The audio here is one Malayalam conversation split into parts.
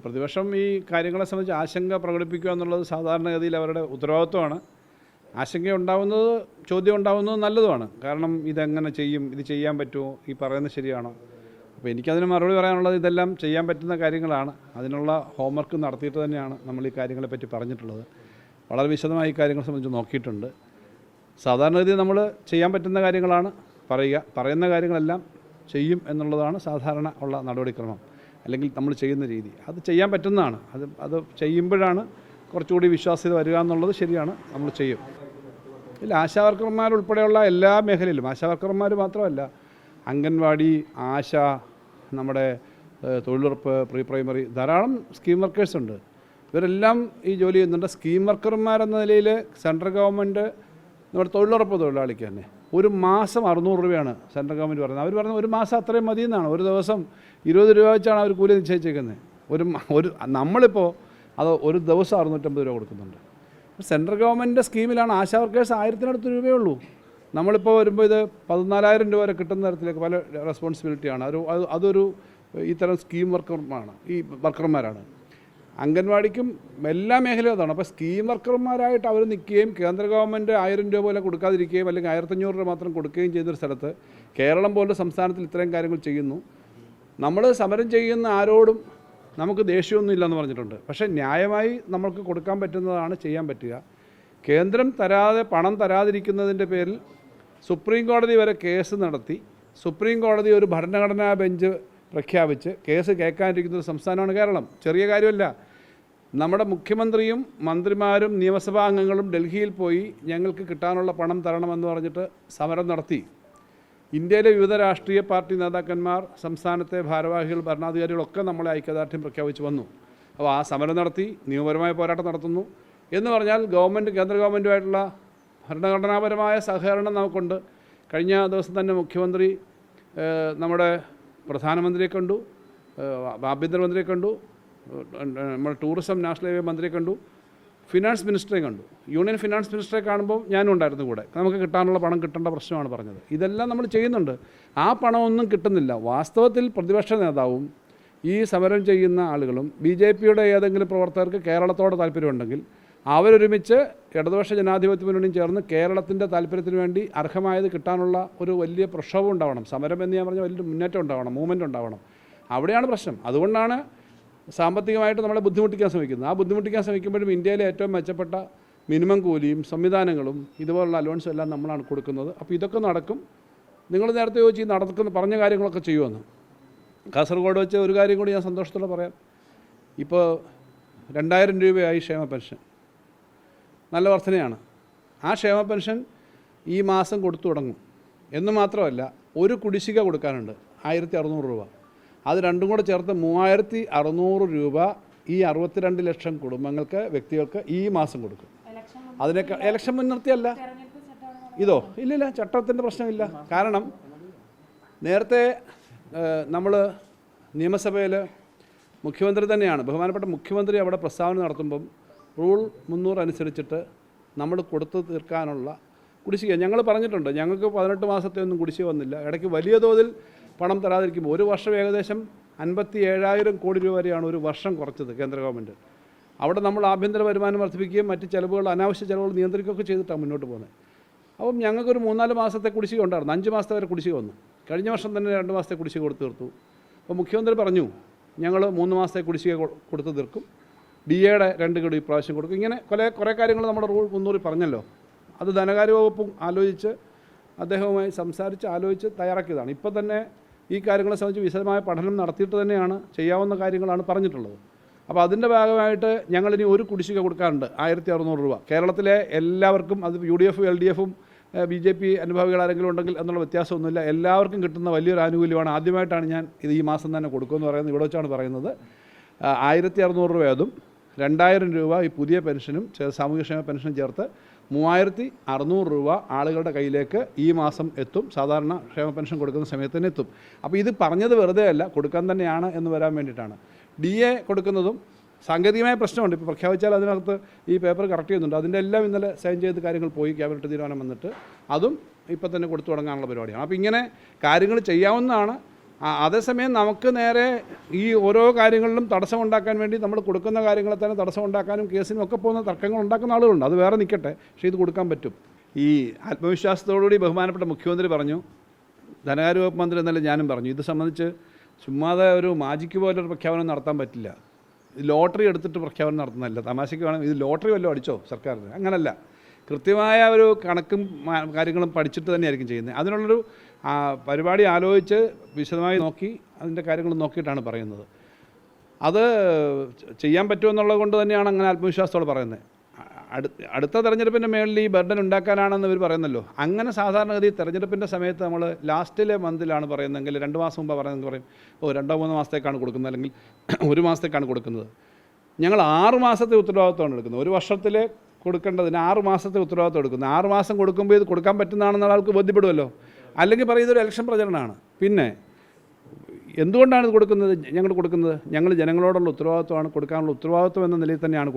പ്രതിപക്ഷം ഈ കാര്യങ്ങളെ സംബന്ധിച്ച് ആശങ്ക പ്രകടിപ്പിക്കുക എന്നുള്ളത് സാധാരണഗതിയിൽ അവരുടെ ഉത്തരവാദിത്വമാണ്. ആശങ്ക ഉണ്ടാവുന്നത്, ചോദ്യം ഉണ്ടാവുന്നത് നല്ലതുമാണ്. കാരണം ഇതെങ്ങനെ ചെയ്യും, ഇത് ചെയ്യാൻ പറ്റുമോ, ഈ പറയുന്നത് ശരിയാണോ? അപ്പോൾ എനിക്കതിന് മറുപടി പറയാനുള്ളത് ഇതെല്ലാം ചെയ്യാൻ പറ്റുന്ന കാര്യങ്ങളാണ്. അതിനുള്ള ഹോംവർക്ക് നടത്തിയിട്ട് തന്നെയാണ് നമ്മൾ ഈ കാര്യങ്ങളെപ്പറ്റി പറഞ്ഞിട്ടുള്ളത്. വളരെ വിശദമായി ഈ കാര്യങ്ങളെ സംബന്ധിച്ച് നോക്കിയിട്ടുണ്ട്. സാധാരണഗതിയിൽ നമ്മൾ ചെയ്യാൻ പറ്റുന്ന കാര്യങ്ങളാണ് പറയുന്ന കാര്യങ്ങളെല്ലാം ചെയ്യും എന്നുള്ളതാണ് സാധാരണ ഉള്ള നടപടിക്രമം, അല്ലെങ്കിൽ നമ്മൾ ചെയ്യുന്ന രീതി. അത് ചെയ്യാൻ പറ്റുന്നതാണ്. അത് ചെയ്യുമ്പോഴാണ് കുറച്ചുകൂടി വിശ്വാസ്യത വരിക എന്നുള്ളത് ശരിയാണ്, നമ്മൾ ചെയ്യും. ഇല്ല, ആശാവർക്കർമാരുൾപ്പെടെയുള്ള എല്ലാ മേഖലയിലും, ആശാവർക്കർമാർ മാത്രമല്ല, അംഗൻവാടി, ആശ, നമ്മുടെ തൊഴിലുറപ്പ്, പ്രീ പ്രൈമറി, ധാരാളം സ്കീം വർക്കേഴ്സുണ്ട്. ഇവരെല്ലാം ഈ ജോലി ചെയ്യുന്നുണ്ട്. സ്കീം വർക്കർമാരെന്ന നിലയിൽ സെൻട്രൽ ഗവൺമെൻറ് നമ്മുടെ തൊഴിലുറപ്പ് തൊഴിലാളിക്ക് തന്നെ ഒരു മാസം 600 രൂപയാണ് സെൻട്രൽ ഗവൺമെൻറ് പറയുന്നത്. അവർ പറയുന്നത് ഒരു മാസം അത്രയും മതി എന്നാണ്. ഒരു ദിവസം 20 രൂപ വെച്ചാണ് അവർ കൂലി നിശ്ചയിച്ചേക്കുന്നത്. നമ്മളിപ്പോൾ അത് ഒരു ദിവസം 650 രൂപ കൊടുക്കുന്നുണ്ട്. സെൻട്രൽ ഗവൺമെൻറ്റിൻ്റെ സ്കീമിലാണ് ആശാ വർക്കേഴ്സ് 1000-ന് രൂപയേ ഉള്ളൂ. നമ്മളിപ്പോൾ വരുമ്പോൾ ഇത് 14,000 രൂപ വരെ കിട്ടുന്ന തരത്തിലേക്ക് പല റെസ്പോൺസിബിലിറ്റിയാണ്. അതൊരു ഇത്തരം സ്കീം വർക്കർമാരാണ്. അംഗൻവാടിക്കും എല്ലാ മേഖലയും അതാണ്. അപ്പോൾ സ്കീം വർക്കർമാരായിട്ട് അവർ നിൽക്കുകയും കേന്ദ്ര ഗവൺമെൻറ് 1000 രൂപ പോലെ കൊടുക്കാതിരിക്കുകയും അല്ലെങ്കിൽ 1500 രൂപ മാത്രം കൊടുക്കുകയും ചെയ്തൊരു സ്ഥലത്ത് കേരളം പോലുള്ള സംസ്ഥാനത്തിൽ ഇത്രയും കാര്യങ്ങൾ ചെയ്യുന്നു. നമ്മൾ സമരം ചെയ്യുന്ന ആരോടും നമുക്ക് ദേഷ്യമൊന്നും ഇല്ലെന്ന് പറഞ്ഞിട്ടുണ്ട്. പക്ഷേ ന്യായമായി നമുക്ക് കൊടുക്കാൻ പറ്റുന്നതാണ് ചെയ്യാൻ പറ്റുക. കേന്ദ്രം പണം തരാതിരിക്കുന്നതിൻ്റെ പേരിൽ സുപ്രീം കോടതി വരെ കേസ് നടത്തി, സുപ്രീം കോടതി ഒരു ഭരണഘടനാ ബെഞ്ച് പ്രഖ്യാപിച്ച് കേസ് കേൾക്കാനിരിക്കുന്ന ഒരു സംസ്ഥാനമാണ് കേരളം. ചെറിയ കാര്യമല്ല. നമ്മുടെ മുഖ്യമന്ത്രിയും മന്ത്രിമാരും നിയമസഭാ അംഗങ്ങളും ഡൽഹിയിൽ പോയി ഞങ്ങൾക്ക് കിട്ടാനുള്ള പണം തരണമെന്ന് പറഞ്ഞിട്ട് സമരം നടത്തി. ഇന്ത്യയിലെ വിവിധ രാഷ്ട്രീയ പാർട്ടി നേതാക്കന്മാർ, സംസ്ഥാനത്തെ ഭാരവാഹികൾ, ഭരണാധികാരികളൊക്കെ നമ്മളെ ഐക്യദാർഢ്യം പ്രഖ്യാപിച്ച് വന്നു. അപ്പോൾ ആ സമരം നടത്തി, നിയമപരമായ പോരാട്ടം നടത്തുന്നു എന്ന് പറഞ്ഞാൽ കേന്ദ്ര ഗവൺമെൻറ്റുമായിട്ടുള്ള ഭരണഘടനാപരമായ സഹകരണം നമുക്കുണ്ട്. കഴിഞ്ഞ ദിവസം തന്നെ മുഖ്യമന്ത്രി നമ്മുടെ പ്രധാനമന്ത്രിയെ കണ്ടു, ആഭ്യന്തരമന്ത്രിയെ കണ്ടു, നമ്മുടെ ടൂറിസം നാഷണൽ ഹൈവേ മന്ത്രിയെ കണ്ടു, ഫിനാൻസ് മിനിസ്റ്ററെ കണ്ടു. യൂണിയൻ ഫിനാൻസ് മിനിസ്റ്ററെ കാണുമ്പോൾ ഞാനും ഉണ്ടായിരുന്നു കൂടെ. നമുക്ക് കിട്ടാനുള്ള പണം കിട്ടേണ്ട പ്രശ്നമാണ് പറഞ്ഞത്. ഇതെല്ലാം നമ്മൾ ചെയ്യുന്നുണ്ട്. ആ പണമൊന്നും കിട്ടുന്നില്ല. വാസ്തവത്തിൽ പ്രതിപക്ഷ നേതാവും ഈ സമരം ചെയ്യുന്ന ആളുകളും BJPയുടെ ഏതെങ്കിലും പ്രവർത്തകർക്ക് കേരളത്തോട് താല്പര്യമുണ്ടെങ്കിൽ അവരൊരുമിച്ച് ഇടതുപക്ഷ ജനാധിപത്യ മുന്നണിയും ചേർന്ന് കേരളത്തിൻ്റെ താല്പര്യത്തിന് വേണ്ടി അർഹമായത് കിട്ടാനുള്ള ഒരു വലിയ പ്രക്ഷോഭം ഉണ്ടാവണം. സമരം എന്ന് ഞാൻ പറഞ്ഞ വലിയൊരു മുന്നേറ്റം ഉണ്ടാവണം, മൂവ്മെൻറ്റ് ഉണ്ടാവണം. അവിടെയാണ് പ്രശ്നം. അതുകൊണ്ടാണ് സാമ്പത്തികമായിട്ട് നമ്മളെ ബുദ്ധിമുട്ടിക്കാൻ ശ്രമിക്കുന്നത്. ആ ബുദ്ധിമുട്ടിക്കാൻ ശ്രമിക്കുമ്പോഴും ഇന്ത്യയിലെ ഏറ്റവും മെച്ചപ്പെട്ട മിനിമം കൂലിയും സംവിധാനങ്ങളും ഇതുപോലുള്ള അലോവൻസും എല്ലാം നമ്മളാണ് കൊടുക്കുന്നത്. അപ്പോൾ ഇതൊക്കെ നടക്കും. നിങ്ങൾ നേരത്തെ ചോദിച്ച് പറഞ്ഞ കാര്യങ്ങളൊക്കെ ചെയ്യുമെന്ന്. കാസർഗോഡ് വെച്ച് ഒരു കാര്യം കൂടി ഞാൻ സന്തോഷത്തോടെ പറയാം. ഇപ്പോൾ 2000 രൂപയായി ക്ഷേമ പെൻഷൻ. നല്ല വർധനയാണ്. ആ ക്ഷേമ പെൻഷൻ ഈ മാസം കൊടുത്തു തുടങ്ങും. എന്ന് മാത്രമല്ല, ഒരു കുടിശ്ശിക കൊടുക്കാനുണ്ട് 1600 രൂപ. അത് രണ്ടും കൂടെ ചേർത്ത് 3600 രൂപ ഈ 62 ലക്ഷം കുടുംബങ്ങൾക്ക്, വ്യക്തികൾക്ക് ഈ മാസം കൊടുക്കും. അതിനേക്കാൾ ഇലക്ഷൻ മുൻനിർത്തിയല്ല ഇതോ? ഇല്ലില്ല, ചട്ടത്തിൻ്റെ പ്രശ്നമില്ല. കാരണം നേരത്തെ നമ്മൾ നിയമസഭയിൽ മുഖ്യമന്ത്രി തന്നെയാണ്, ബഹുമാനപ്പെട്ട മുഖ്യമന്ത്രി അവിടെ പ്രസ്താവന നടത്തുമ്പം റൂൾ 300 അനുസരിച്ചിട്ട് നമ്മൾ കൊടുത്തു തീർക്കാനുള്ള കുടിശ്ശിക ഞങ്ങൾ പറഞ്ഞിട്ടുണ്ട്. ഞങ്ങൾക്ക് 18 മാസത്തെ ഒന്നും കുടിശ്ശിക വന്നില്ല. ഇടയ്ക്ക് വലിയ തോതിൽ പണം തരാതിരിക്കുമ്പോൾ ഒരു വർഷം ഏകദേശം 57,000 കോടി രൂപ വരെയാണ് ഒരു വർഷം കുറച്ചത് കേന്ദ്ര ഗവൺമെൻറ്. അവിടെ നമ്മൾ ആഭ്യന്തര വരുമാനം വർദ്ധിപ്പിക്കുകയും മറ്റ് ചിലവുകൾ, അനാവശ്യ ചിലവുകൾ നിയന്ത്രിക്കുകയൊക്കെ ചെയ്തിട്ടാണ് മുന്നോട്ട് പോകുന്നത്. അപ്പം ഞങ്ങൾക്കൊരു 3-4 മാസത്തെ കുടിശ്ശിക ഉണ്ടായിരുന്നു. 5 മാസത്തെ വരെ കുടിശ്ശിക വന്നു. കഴിഞ്ഞ വർഷം തന്നെ 2 മാസത്തെ കുടിശ്ശിക കൊടുത്തു തീർത്തു. അപ്പോൾ മുഖ്യമന്ത്രി പറഞ്ഞു ഞങ്ങൾ 3 മാസത്തെ കുടിശ്ശിക കൊടുത്തു തീർക്കും, DAയുടെ 2 ഗഡു ഇപ്രാവശ്യം കൊടുക്കും. ഇങ്ങനെ കുറേ കാര്യങ്ങൾ നമ്മുടെ റൂൾ 300 പറഞ്ഞല്ലോ. അത് ധനകാര്യ വകുപ്പും ആലോചിച്ച് അദ്ദേഹവുമായി സംസാരിച്ച് ആലോചിച്ച് തയ്യാറാക്കിയതാണ്. ഇപ്പോൾ തന്നെ ഈ കാര്യങ്ങളെ സംബന്ധിച്ച് വിശദമായ പഠനം നടത്തിയിട്ട് തന്നെയാണ് ചെയ്യാവുന്ന കാര്യങ്ങളാണ് പറഞ്ഞിട്ടുള്ളത്. അപ്പോൾ അതിൻ്റെ ഭാഗമായിട്ട് ഞങ്ങളിനി ഒരു കുടിശ്ശിക കൊടുക്കാറുണ്ട് 1600 രൂപ. കേരളത്തിലെ എല്ലാവർക്കും, അത് UDF, LDF, BJP അനുഭാവികൾ ആരെങ്കിലും ഉണ്ടെങ്കിൽ എന്നുള്ള വ്യത്യാസമൊന്നുമില്ല. എല്ലാവർക്കും കിട്ടുന്ന വലിയൊരു ആനുകൂല്യമാണ്. ആദ്യമായിട്ടാണ് ഞാൻ ഇത് ഈ മാസം തന്നെ കൊടുക്കുമെന്ന് പറയുന്നത്. ഇവിടെ വെച്ചാണ് പറയുന്നത്. 1600 രൂപ അതും 2000 രൂപ ഈ പുതിയ പെൻഷനും സാമൂഹ്യക്ഷേമ പെൻഷനും ചേർത്ത് 3600 രൂപ ആളുകളുടെ കയ്യിലേക്ക് ഈ മാസം എത്തും. സാധാരണ ക്ഷേമ പെൻഷൻ കൊടുക്കുന്ന സമയത്ത് തന്നെ എത്തും. അപ്പോൾ ഇത് പറഞ്ഞത് വെറുതെ അല്ല, കൊടുക്കാൻ തന്നെയാണ് എന്ന് വരാൻ വേണ്ടിയിട്ടാണ്. DA കൊടുക്കുന്നതും സാങ്കേതികമായ പ്രശ്നമുണ്ട്. ഇപ്പോൾ പ്രഖ്യാപിച്ചാൽ അതിനകത്ത് ഈ പേപ്പർ കറക്റ്റ് ചെയ്യുന്നുണ്ട്. അതിൻ്റെ എല്ലാം ഇന്നലെ സൈൻ ചെയ്ത് കാര്യങ്ങൾ പോയി, ക്യാബിനറ്റ് തീരുമാനം വന്നിട്ട് അതും ഇപ്പം തന്നെ കൊടുത്തു തുടങ്ങാനുള്ള പരിപാടിയാണ്. അപ്പോൾ ഇങ്ങനെ കാര്യങ്ങൾ ചെയ്യാവുന്നതാണ്. അതേസമയം നമുക്ക് നേരെ ഈ ഓരോ കാര്യങ്ങളിലും തടസ്സമുണ്ടാക്കാൻ വേണ്ടി നമ്മൾ കൊടുക്കുന്ന കാര്യങ്ങളെ തന്നെ തടസ്സമുണ്ടാക്കാനും കേസിനും ഒക്കെ പോകുന്ന തർക്കങ്ങൾ ഉണ്ടാക്കുന്ന ആളുകളുണ്ട്. അത് വേറെ നിൽക്കട്ടെ, പക്ഷേ ഇത് കൊടുക്കാൻ പറ്റും. ഈ ആത്മവിശ്വാസത്തോടുകൂടി ബഹുമാനപ്പെട്ട മുഖ്യമന്ത്രി പറഞ്ഞു, ധനകാര്യ വകുപ്പ് മന്ത്രി എന്നല്ല ഞാനും പറഞ്ഞു, ഇത് സംബന്ധിച്ച് ചുമ്മാതെ ഒരു മാജിക്ക് പോലൊരു പ്രഖ്യാപനം നടത്താൻ പറ്റില്ല. ലോട്ടറി എടുത്തിട്ട് പ്രഖ്യാപനം നടത്തുന്നതല്ല. തമാശയ്ക്ക് വേണം, ഇത് ലോട്ടറി വല്ലതും അടിച്ചോ സർക്കാരിന്? അങ്ങനല്ല, കൃത്യമായ ഒരു കണക്കും കാര്യങ്ങളും പഠിച്ചിട്ട് തന്നെയായിരിക്കും ചെയ്യുന്നത്. അതിനുള്ളൊരു പരിപാടി ആലോചിച്ച് വിശദമായി നോക്കി അതിൻ്റെ കാര്യങ്ങൾ നോക്കിയിട്ടാണ് പറയുന്നത്. അത് ചെയ്യാൻ പറ്റുമെന്നുള്ളത് കൊണ്ട് തന്നെയാണ് അങ്ങനെ ആത്മവിശ്വാസത്തോടെ പറയുന്നത്. അടുത്ത തെരഞ്ഞെടുപ്പിൻ്റെ മേളിൽ ഈ ബർഡൻ ഉണ്ടാക്കാനാണെന്ന് ഇവർ പറയുന്നല്ലോ. അങ്ങനെ സാധാരണഗതി തെരഞ്ഞെടുപ്പിൻ്റെ സമയത്ത് നമ്മൾ ലാസ്റ്റിലെ മന്തിലാണ് പറയുന്നതെങ്കിൽ 2 മാസം മുമ്പ് പറയുന്നത് പറയും, 2-3 മാസത്തേക്കാണ് കൊടുക്കുന്നത്, അല്ലെങ്കിൽ 1 മാസത്തേക്കാണ് കൊടുക്കുന്നത്. ഞങ്ങൾ 6 മാസത്തെ ഉത്തരവാദിത്വമാണ് എടുക്കുന്നത്. 1 വർഷത്തിൽ കൊടുക്കേണ്ടതിന് 6 മാസത്തെ ഉത്തരവാദിത്വം എടുക്കുന്നത്. 6 മാസം കൊടുക്കുമ്പോൾ ഇത് കൊടുക്കാൻ പറ്റുന്നതാണെന്ന് ആൾക്ക് ബോധ്യപ്പെടുമല്ലോ. അല്ലെങ്കിൽ പറയുന്നതൊരു ഇലക്ഷൻ പ്രചരണമാണ്. പിന്നെ എന്തുകൊണ്ടാണ് ഇത് കൊടുക്കുന്നത്? ഞങ്ങൾ ജനങ്ങളോടുള്ള ഉത്തരവാദിത്വമാണ്, കൊടുക്കാനുള്ള ഉത്തരവാദിത്വം എന്ന നിലയിൽ തന്നെയാണ്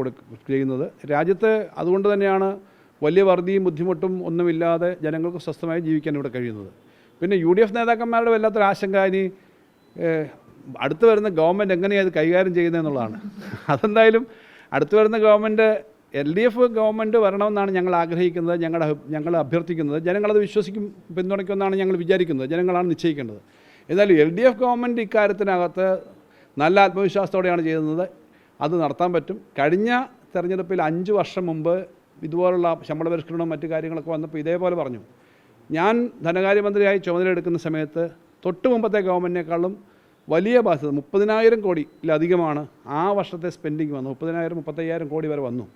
ചെയ്യുന്നത്. രാജ്യത്ത് അതുകൊണ്ട് തന്നെയാണ് വലിയ വറുതിയും ബുദ്ധിമുട്ടും ഒന്നുമില്ലാതെ ജനങ്ങൾക്ക് സ്വസ്ഥമായി ജീവിക്കാൻ ഇവിടെ കഴിയുന്നത്. പിന്നെ UDF നേതാക്കന്മാരുടെ വല്ലാത്തൊരു ആശങ്ക ഇനി അടുത്ത് വരുന്ന ഗവൺമെൻറ് എങ്ങനെയാണ് ഇത് കൈകാര്യം ചെയ്യുന്നതെന്നുള്ളതാണ്. അതെന്തായാലും അടുത്ത് വരുന്ന ഗവൺമെൻറ് LDF ഗവൺമെൻറ് വരണമെന്നാണ് ഞങ്ങൾ ആഗ്രഹിക്കുന്നത്, ഞങ്ങൾ അഭ്യർത്ഥിക്കുന്നത്. ജനങ്ങളത് വിശ്വസിക്കും, പിന്തുണയ്ക്കുമെന്നാണ് ഞങ്ങൾ വിചാരിക്കുന്നത്. ജനങ്ങളാണ് നിശ്ചയിക്കേണ്ടത്. എന്നാലും LDF ഗവൺമെൻറ് ഇക്കാര്യത്തിനകത്ത് നല്ല ആത്മവിശ്വാസത്തോടെയാണ് ചെയ്യുന്നത്. അത് നടത്താൻ പറ്റും. കഴിഞ്ഞ തെരഞ്ഞെടുപ്പിൽ 5 വർഷം മുമ്പ് ഇതുപോലുള്ള ശമ്പള പരിഷ്കരണവും മറ്റു കാര്യങ്ങളൊക്കെ വന്നപ്പോൾ ഇതേപോലെ പറഞ്ഞു. ഞാൻ ധനകാര്യമന്ത്രിയായി ചുമതലയെടുക്കുന്ന സമയത്ത് തൊട്ട് മുമ്പത്തെ ഗവൺമെൻറ്റിനേക്കാളും വലിയ ബാധ്യത 30,000 കോടിയിലധികമാണ് ആ വർഷത്തെ സ്പെൻഡിങ് വന്നു. 30,000-35,000 കോടി വരെ വന്നു.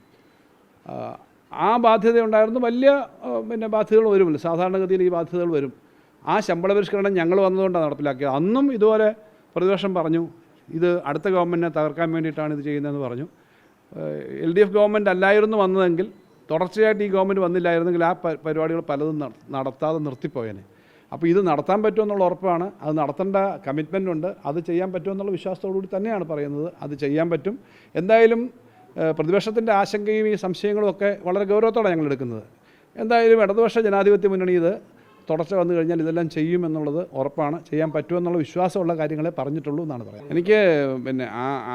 ആ ബാധ്യതയുണ്ടായിരുന്നു. വലിയ ബാധ്യതകൾ വരുമല്ലോ, സാധാരണഗതിയിൽ ഈ ബാധ്യതകൾ വരും. ആ ശമ്പള പരിഷ്കരണം ഞങ്ങൾ വന്നതുകൊണ്ടാണ് നടപ്പിലാക്കിയത്. അന്നും ഇതുപോലെ പ്രതിപക്ഷം പറഞ്ഞു ഇത് അടുത്ത ഗവൺമെൻറ്റിനെ തകർക്കാൻ വേണ്ടിയിട്ടാണ് ഇത് ചെയ്യുന്നതെന്ന് പറഞ്ഞു. LDF ഗവൺമെൻറ് അല്ലായിരുന്നു വന്നതെങ്കിൽ, തുടർച്ചയായിട്ട് ഈ ഗവൺമെൻറ് വന്നില്ലായിരുന്നെങ്കിൽ ആ പരിപാടികൾ പലതും നടത്താതെ നിർത്തിപ്പോയേനെ. അപ്പോൾ ഇത് നടത്താൻ പറ്റുമെന്നുള്ള ഉറപ്പാണ്. അത് നടത്തേണ്ട കമ്മിറ്റ്മെൻ്റ് ഉണ്ട്. അത് ചെയ്യാൻ പറ്റുമെന്നുള്ള വിശ്വാസത്തോടുകൂടി തന്നെയാണ് പറയുന്നത്. അത് ചെയ്യാൻ പറ്റും. എന്തായാലും പ്രതിപക്ഷത്തിൻ്റെ ആശങ്കയും ഈ സംശയങ്ങളും ഒക്കെ വളരെ ഗൗരവത്തോടെ ഞങ്ങൾ എടുക്കുന്നത്. എന്തായാലും ഇടതുപക്ഷ ജനാധിപത്യ മുന്നണി ഇത് തുടർച്ച വന്നു കഴിഞ്ഞാൽ ഇതെല്ലാം ചെയ്യുമെന്നുള്ളത് ഉറപ്പാണ്. ചെയ്യാൻ പറ്റുമെന്നുള്ള വിശ്വാസമുള്ള കാര്യങ്ങളെ പറഞ്ഞിട്ടുള്ളൂ എന്നാണ് പറയുന്നത്. എനിക്ക് പിന്നെ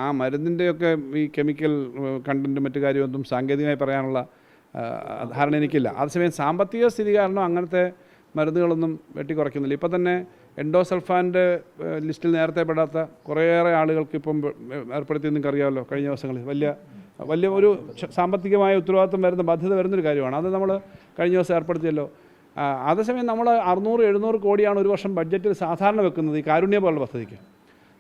ആ മരുന്നിൻ്റെയൊക്കെ ഈ കെമിക്കൽ കണ്ടൻറ്റും മറ്റു കാര്യമൊന്നും സാങ്കേതികമായി പറയാനുള്ള ധാരണ എനിക്കില്ല. അതേസമയം സാമ്പത്തിക സ്ഥിതി കാരണം അങ്ങനത്തെ മരുന്നുകളൊന്നും വെട്ടിക്കുറയ്ക്കുന്നില്ല. ഇപ്പം തന്നെ എൻഡോസൾഫാൻ്റെ ലിസ്റ്റിൽ നേരത്തെ പെടാത്ത കുറേയേറെ ആളുകൾക്ക് ഇപ്പം ഏർപ്പെടുത്തി നിങ്ങൾക്കറിയാമല്ലോ. കഴിഞ്ഞ ദിവസങ്ങളിൽ വലിയ ഒരു സാമ്പത്തികമായ ഉത്തരവാദിത്വം വരുന്ന ബാധ്യത വരുന്നൊരു കാര്യമാണ്. അത് നമ്മൾ കഴിഞ്ഞ ദിവസം ഏർപ്പെടുത്തിയല്ലോ. അതേസമയം നമ്മൾ 600-700 കോടിയാണ് ഒരു വർഷം ബഡ്ജറ്റിൽ സാധാരണ വെക്കുന്നത് ഈ കാരുണ്യ പോലുള്ള പദ്ധതിക്ക്.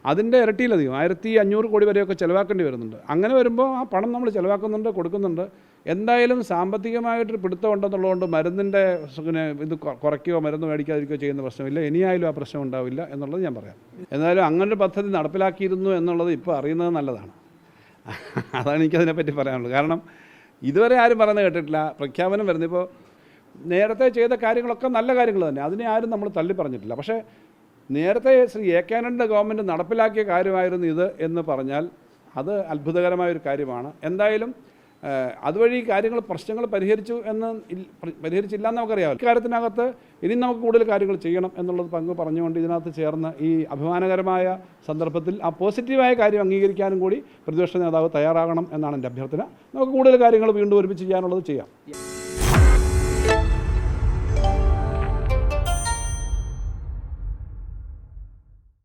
അതിൻ്റെ ഇരട്ടിയിലധികം 1500 കോടി വരെയൊക്കെ ചിലവാക്കേണ്ടി വരുന്നുണ്ട്. അങ്ങനെ വരുമ്പോൾ ആ പണം നമ്മൾ ചിലവാക്കുന്നുണ്ട്, കൊടുക്കുന്നുണ്ട്. എന്തായാലും സാമ്പത്തികമായിട്ടൊരു പിടുത്തം ഉണ്ടെന്നുള്ളതുകൊണ്ട് മരുന്നിൻ്റെ ഇത് കുറയ്ക്കുകയോ മരുന്ന് മേടിക്കാതിരിക്കുകയോ ചെയ്യുന്ന പ്രശ്നമില്ല. ഇനിയായാലും ആ പ്രശ്നം ഉണ്ടാവില്ല എന്നുള്ളത് ഞാൻ പറയാം. എന്നാലും അങ്ങനൊരു പദ്ധതി നടപ്പിലാക്കിയിരുന്നു എന്നുള്ളത് ഇപ്പോൾ അറിയുന്നത് നല്ലതാണ്. അതാണ് എനിക്കതിനെപ്പറ്റി പറയാനുള്ളത്. കാരണം ഇതുവരെ ആരും പറയുന്നത് കേട്ടിട്ടില്ല. പ്രഖ്യാപനം വരുന്നത് ഇപ്പോൾ നേരത്തെ ചെയ്ത കാര്യങ്ങളൊക്കെ നല്ല കാര്യങ്ങൾ തന്നെ, അതിനെ ആരും നമ്മൾ തള്ളി പറഞ്ഞിട്ടില്ല. പക്ഷേ നേരത്തെ ശ്രീ A. K. ആന്റണിയുടെ ഗവൺമെൻറ് നടപ്പിലാക്കിയ കാര്യമായിരുന്നു ഇത് എന്ന് പറഞ്ഞാൽ അത് അത്ഭുതകരമായൊരു കാര്യമാണ്. എന്തായാലും അതുവഴി കാര്യങ്ങൾ പ്രശ്നങ്ങൾ പരിഹരിച്ചില്ല എന്ന് നമുക്കറിയാമല്ലോ. ഇക്കാര്യത്തിനകത്ത് ഇനി നമുക്ക് കൂടുതൽ കാര്യങ്ങൾ ചെയ്യണം എന്നുള്ളത് പറഞ്ഞുകൊണ്ട് ഇതിനകത്ത് ചേർന്ന് ഈ അഭിമാനകരമായ സന്ദർഭത്തിൽ ആ പോസിറ്റീവായ കാര്യം അംഗീകരിക്കാനും കൂടി പ്രതിപക്ഷ നേതാവ് തയ്യാറാകണം എന്നാണ് എൻ്റെ അഭ്യർത്ഥന. നമുക്ക് കൂടുതൽ കാര്യങ്ങൾ വീണ്ടും ഒരുമിച്ച് ചെയ്യാനുള്ളത് ചെയ്യാം.